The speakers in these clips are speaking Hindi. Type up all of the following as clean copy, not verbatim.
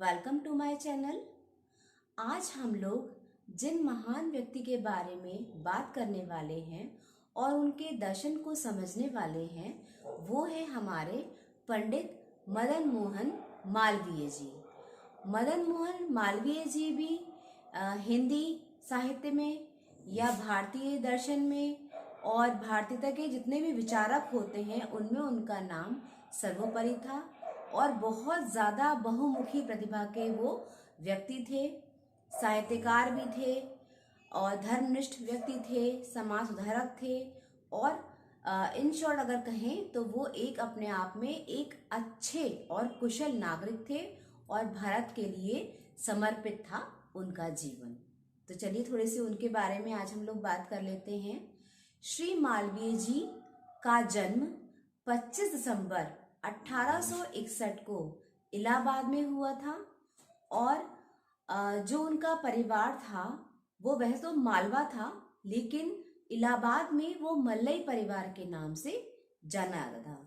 Welcome to my channel. आज हम लोग जिन महान व्यक्ति के बारे में बात करने वाले हैं और उनके दर्शन को समझने वाले हैं वो है हमारे पंडित मदन मोहन मालवीय जी। मदन मोहन मालवीय जी भी हिंदी साहित्य में या भारतीय दर्शन में और भारतीयता के जितने भी विचारक होते हैं उनमें उनका नाम सर्वोपरि था और बहुत ज़्यादा बहुमुखी प्रतिभा के वो व्यक्ति थे, साहित्यकार भी थे और धर्मनिष्ठ व्यक्ति थे, समाज सुधारक थे और इन शॉर्ट अगर कहें तो वो एक अपने आप में एक अच्छे और कुशल नागरिक थे और भारत के लिए समर्पित था उनका जीवन। तो चलिए थोड़े से उनके बारे में आज हम लोग बात कर लेते हैं। श्री मालवीय जी का जन्म 25 दिसंबर 1861 को इलाहाबाद में हुआ था और जो उनका परिवार था वो वैसे तो मालवा था, लेकिन इलाहाबाद में वो मल्लई परिवार के नाम से जाना जाता था।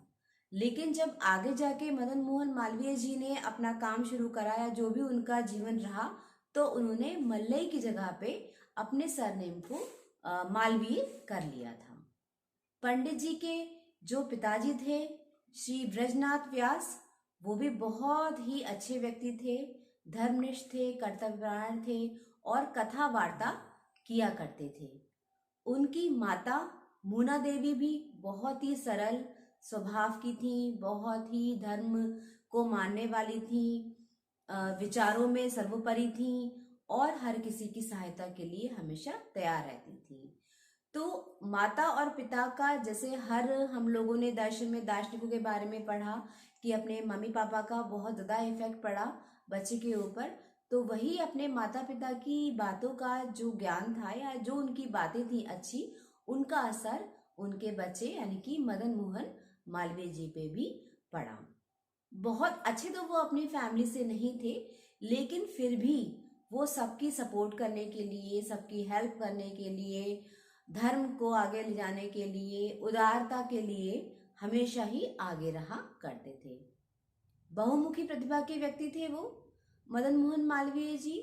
लेकिन जब आगे जाके मदन मोहन मालवीय जी ने अपना काम शुरू कराया, जो भी उनका जीवन रहा, तो उन्होंने मल्लई की जगह पे अपने सरनेम को मालवीय कर लिया था। पंडित जी के जो पिताजी थे श्री ब्रजनाथ व्यास, वो भी बहुत ही अच्छे व्यक्ति थे, धर्मनिष्ठ थे, कर्तव्यपरायण थे और कथा वार्ता किया करते थे। उनकी माता मूना देवी भी बहुत ही सरल स्वभाव की थी, बहुत ही धर्म को मानने वाली थी, विचारों में सर्वोपरि थी और हर किसी की सहायता के लिए हमेशा तैयार रहती थी। तो माता और पिता का, जैसे हर हम लोगों ने दर्शन में दार्शनिकों के बारे में पढ़ा कि अपने मम्मी पापा का बहुत ज़्यादा इफेक्ट पड़ा बच्चे के ऊपर, तो वही अपने माता पिता की बातों का जो ज्ञान था या जो उनकी बातें थी अच्छी, उनका असर उनके बच्चे यानी कि मदन मोहन मालवीय जी पे भी पड़ा। बहुत अच्छे तो वो अपनी फैमिली से नहीं थे, लेकिन फिर भी वो सबकी सपोर्ट करने के लिए, सबकी हेल्प करने के लिए, धर्म को आगे ले जाने के लिए, उदारता के लिए हमेशा ही आगे रहा करते थे। बहुमुखी प्रतिभा के व्यक्ति थे वो मदन मोहन मालवीय जी।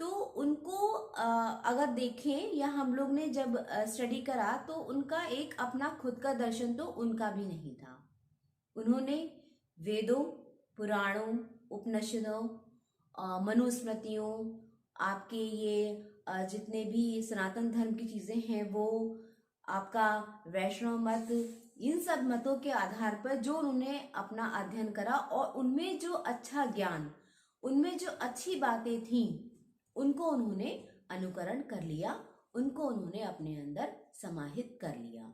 तो उनको अगर देखें या हम लोग ने जब स्टडी करा तो उनका एक अपना खुद का दर्शन तो उनका भी नहीं था। उन्होंने वेदों, पुराणों, उपनिषदों, मनुस्मृतियों, आपके ये जितने भी सनातन धर्म की चीज़ें हैं, वो आपका वैष्णव मत, इन सब मतों के आधार पर जो उन्होंने अपना अध्ययन करा और उनमें जो अच्छा ज्ञान, उनमें जो अच्छी बातें थीं, उनको उन्होंने अनुकरण कर लिया, उनको उन्होंने अपने अंदर समाहित कर लिया।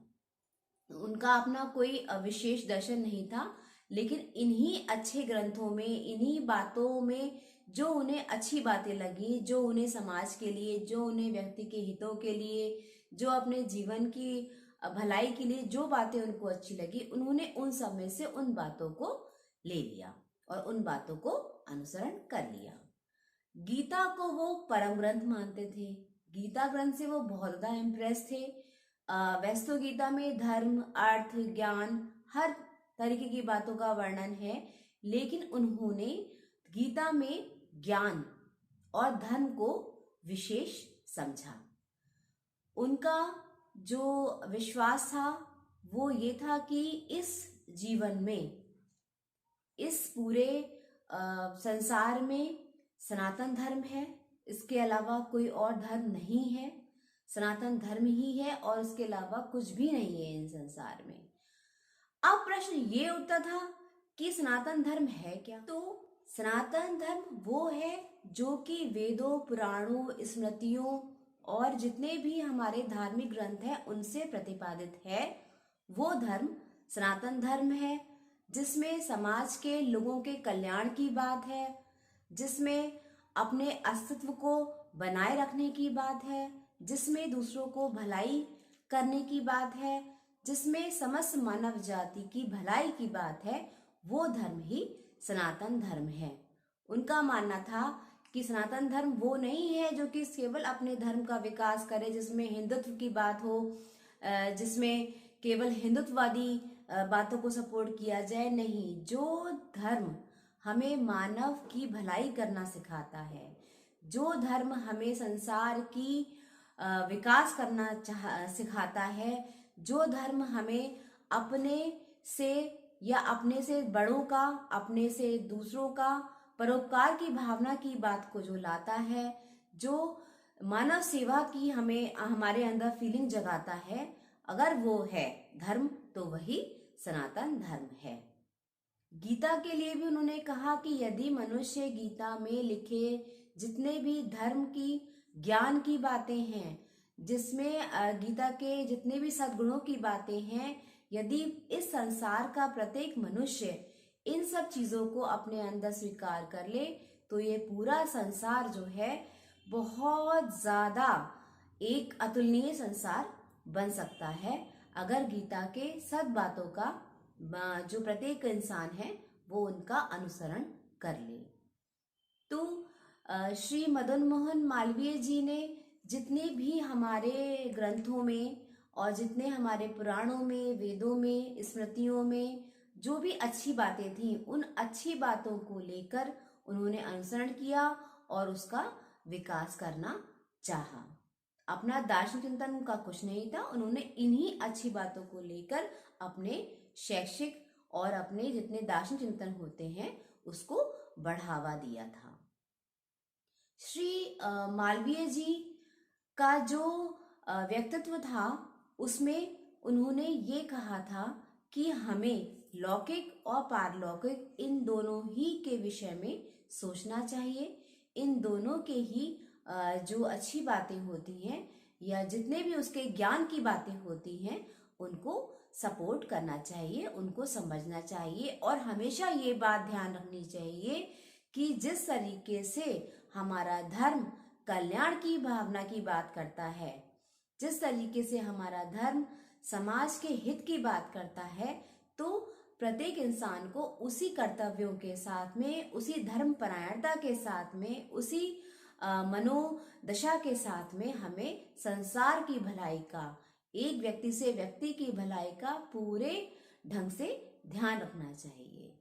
उनका अपना कोई विशेष दर्शन नहीं था, लेकिन इन्हीं अच्छे ग्रंथों में, इन्हीं बातों में जो उन्हें अच्छी बातें लगी, जो उन्हें समाज के लिए, जो उन्हें व्यक्ति के हितों के लिए, जो अपने जीवन की भलाई के लिए जो बातें उनको अच्छी लगी, उन्होंने उन सब में से उन बातों को ले लिया और उन बातों को अनुसरण कर लिया। गीता को वो परम ग्रंथ मानते थे, गीता ग्रंथ से वो बहुत ज़्यादा इम्प्रेस थे। वैसे तो गीता में धर्म, अर्थ, ज्ञान, हर तरीके की बातों का वर्णन है, लेकिन उन्होंने गीता में ज्ञान और धर्म को विशेष समझा। उनका जो विश्वास था वो ये था कि इस जीवन में, इस पूरे संसार में सनातन धर्म है, इसके अलावा कोई और धर्म नहीं है, सनातन धर्म ही है और इसके अलावा कुछ भी नहीं है इन संसार में। अब प्रश्न ये उठता था कि सनातन धर्म है क्या? तो सनातन धर्म वो है जो कि वेदों, पुराणों, स्मृतियों और जितने भी हमारे धार्मिक ग्रंथ हैं उनसे प्रतिपादित है। वो धर्म सनातन धर्म है, जिसमें समाज के लोगों के कल्याण की बात है, जिसमें अपने अस्तित्व को बनाए रखने की बात है, जिसमें दूसरों को भलाई करने की बात है, जिसमें समस्त मानव जाति की भलाई की बात है, वो धर्म ही सनातन धर्म है। उनका मानना था कि सनातन धर्म वो नहीं है जो कि केवल अपने धर्म का विकास करे, जिसमें हिंदुत्व की बात हो, जिसमें केवल हिंदुत्ववादी बातों को सपोर्ट किया जाए। नहीं, जो धर्म हमें मानव की भलाई करना सिखाता है, जो धर्म हमें संसार की विकास करना सिखाता है, जो धर्म हमें अपने से या अपने से बड़ों का, अपने से दूसरों का परोपकार की भावना की बात को जो लाता है, जो मानव सेवा की हमें हमारे अंदर फीलिंग जगाता है, अगर वो है धर्म तो वही सनातन धर्म है। गीता के लिए भी उन्होंने कहा कि यदि मनुष्य गीता में लिखे जितने भी धर्म की ज्ञान की बातें हैं, जिसमें गीता के जितने भी सद्गुणों की बातें हैं, यदि इस संसार का प्रत्येक मनुष्य इन सब चीजों को अपने अंदर स्वीकार कर ले तो ये पूरा संसार जो है बहुत ज्यादा एक अतुलनीय संसार बन सकता है, अगर गीता के सद बातों का जो प्रत्येक इंसान है वो उनका अनुसरण कर ले। तो श्री मदन मोहन मालवीय जी ने जितने भी हमारे ग्रंथों में और जितने हमारे पुराणों में, वेदों में, स्मृतियों में जो भी अच्छी बातें थी, उन अच्छी बातों को लेकर उन्होंने अनुसरण किया और उसका विकास करना चाहा। अपना दार्शनिक चिंतन उनका कुछ नहीं था, उन्होंने इन्हीं अच्छी बातों को लेकर अपने शैक्षिक और अपने जितने दार्शनिक चिंतन होते हैं उसको बढ़ावा दिया था। श्री मालवीय जी का जो व्यक्तित्व था उसमें उन्होंने ये कहा था कि हमें लौकिक और पारलौकिक इन दोनों ही के विषय में सोचना चाहिए। इन दोनों के ही जो अच्छी बातें होती हैं या जितने भी उसके ज्ञान की बातें होती हैं उनको सपोर्ट करना चाहिए, उनको समझना चाहिए और हमेशा ये बात ध्यान रखनी चाहिए कि जिस तरीके से हमारा धर्म कल्याण की भावना की बात करता है, जिस तरीके से हमारा धर्म समाज के हित की बात करता है, तो प्रत्येक इंसान को उसी कर्तव्यों के साथ में, उसी धर्म परायणता के साथ में, उसी मनोदशा के साथ में हमें संसार की भलाई का, एक व्यक्ति से व्यक्ति की भलाई का पूरे ढंग से ध्यान रखना चाहिए,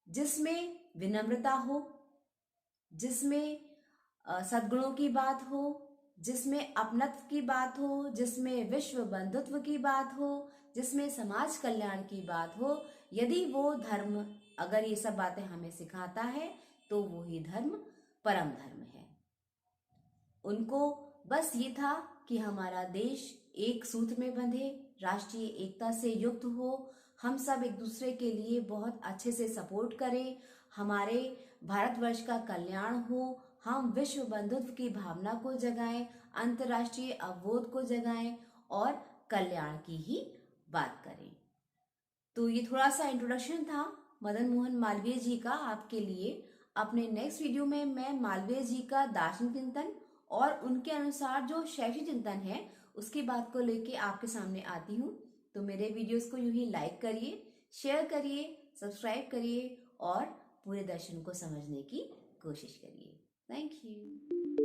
जिसमें विनम्रता हो, जिसमें सद्गुणों की बात हो, जिसमें अपनत्व की बात हो, जिसमें विश्व बंधुत्व की बात हो, जिसमें समाज कल्याण की बात हो। यदि वो धर्म अगर ये सब बातें हमें सिखाता है तो वो ही धर्म परम धर्म है। उनको बस ये था कि हमारा देश एक सूत्र में बंधे, राष्ट्रीय एकता से युक्त हो, हम सब एक दूसरे के लिए बहुत अच्छे से सपोर्ट करें, हमारे भारतवर्ष का कल्याण हो, हम विश्व बंधुत्व की भावना को जगाएं, अंतर्राष्ट्रीय अवबोध को जगाएं और कल्याण की ही बात करें। तो ये थोड़ा सा इंट्रोडक्शन था मदन मोहन मालवीय जी का आपके लिए। अपने नेक्स्ट वीडियो में मैं मालवीय जी का दार्शनिक चिंतन और उनके अनुसार जो शैक्षिक चिंतन है उसकी बात को लेके आपके सामने आती हूँ। तो मेरे वीडियोस को यूं ही लाइक करिए, शेयर करिए, सब्सक्राइब करिए और पूरे दर्शन को समझने की कोशिश करिए। Thank you.